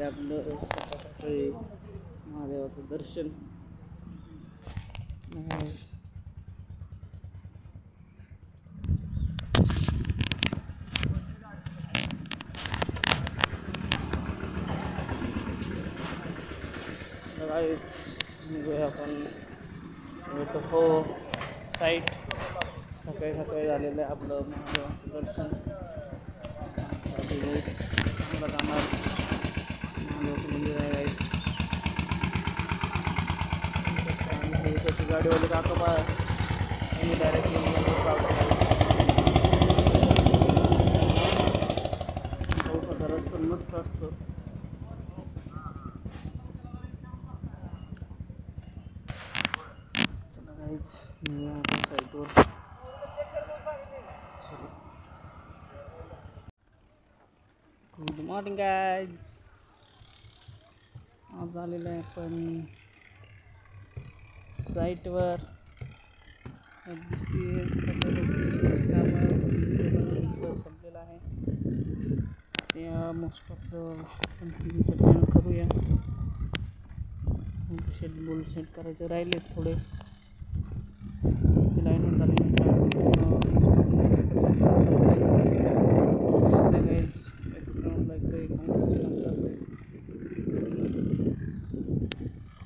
आपलं सकाळ सकाळी महादेवाचं दर्शन. निघूया आपण हो साईट. सकाळी सकाळी झालेलं आहे आपलं महादेवाचं दर्शन. चांगला जाणार महादेवाचं मंदिर आहे. गाडीवाले काका यांनी डायरेक्टली चौकाचा रस्ता मस्त असतो. चला काहीच साईटवर. Good morning guys. आज आलेलं आहे आपण साईटवर. दिसते संपलेलं आहे. मोस्ट ऑफ द प्लॅन करूया. शेड्यूल सेट करायचे राहिले थोडे. ते लाईन झाल्यानंतर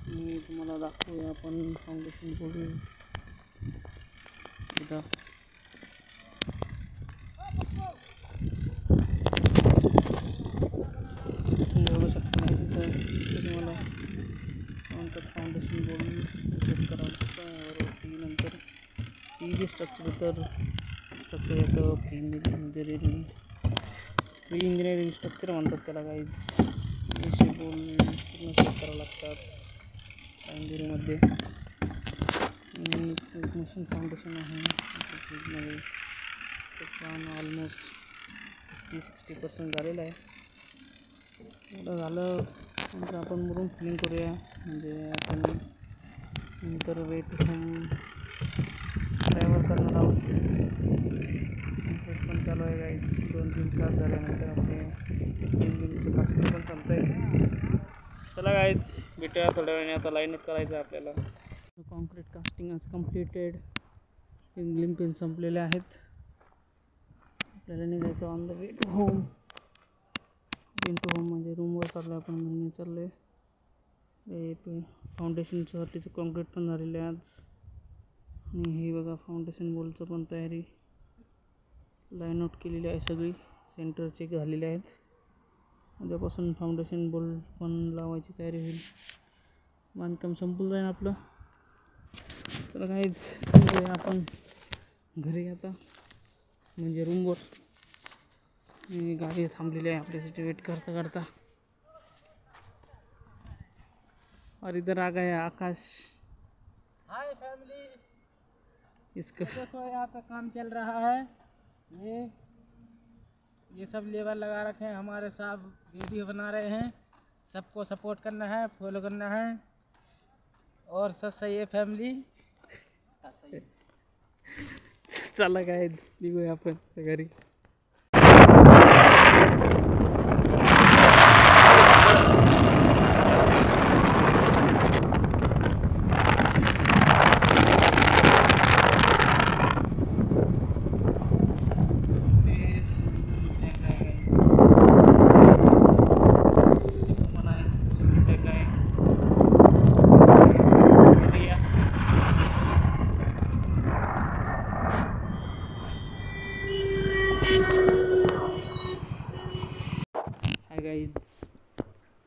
मी तुम्हाला दाखवूया आपण फाउंडेशन बोलू इथं. बघू शकता तिथं तुम्हाला नंतर फाउंडेशन बोलून सेट करावं लागतं. नंतर ही जी स्ट्रक्चर येतं प्री इंजिनिअरिंग स्ट्रक्चर म्हणतात त्याला. काही बोल पूर्ण सेट करावं लागतात इंजिनिअरिंगमध्ये. मशीन फाउंडेशन आहे काम ऑलमोस्ट 50-60% झालेलं आहे. एवढं झालं नंतर आपण मुरुम फिलिंग करूया. म्हणजे आपण नंतर वेट होम ड्रायव्हर करणार आहोत. पण चालू आहे गाईज. 2-3 तास झाल्यानंतर आपले इंजिनचं कास्टिंग पण चालतं आहे. चला गाईज भेटूया थोड्या वेळाने. आता लाईनअप करायचं आहे आपल्याला. कॉन्क्रीट कास्टिंग आज कम्प्लिटेड. ग्लिम पिन संपलेले आहेत. आपल्याला निघायचं on the way to home. म्हणजे रूमवर चाललो आहे आपण. म्हणून चाललो आहे. फाउंडेशनसाठीचं कॉन्क्रीट पण झालेलं आहे आज. आणि हे बघा फाउंडेशन बोलचं पण तयारी लाईन आउट केलेली आहे. सगळी सेंटर चेक झालेले आहेत. उद्यापासून फाउंडेशन बोल पण लावायची तयारी होईल. बांधकाम संपून जाईल आपलं. चला काहीच आपण घरी आता म्हणजे रूमवर. गाडी थांबलेली आहे आपल्यासाठी वेट करता. और इधर आ गया आकाश. हाय फैमिली. इसका देखो यहाँ पे काम चल रहा है. ये सब लेबर लगा रखे हैं. हमारे साहब वीडियो बना रहे हैं. सबको सपोर्ट करना है, फॉलो करना है. और सब सही है फैमिली. चला काय निघूया आपण घरी.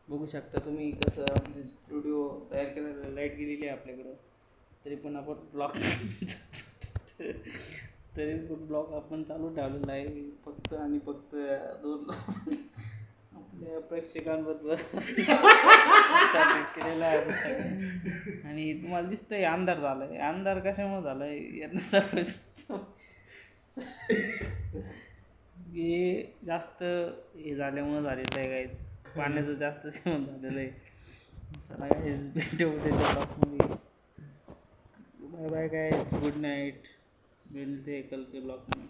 बघू शकता तुम्ही कसं स्टुडिओ तयार केलेला. लाईट गेलेली आहे आपल्याकडं. तरी पण आपण ब्लॉग आपण चालू ठेवलेला आहे. फक्त आणि फक्त 2 आपल्या प्रेक्षकांबरोबर केलेला आहे. आणि तुम्हाला दिसतंय अंधार झाला आहे. अंधार कशामुळे झाला आहे यांना हे जास्त हे झाल्यामुळं झालेलं आहे. काय पाण्याचं जास्त सेवन झालेलं आहे. चला गाईज भेटू उद्याच्या ब्लॉगमध्ये. Bye bye guys. Good night. मिळते कल के ब्लॉग में.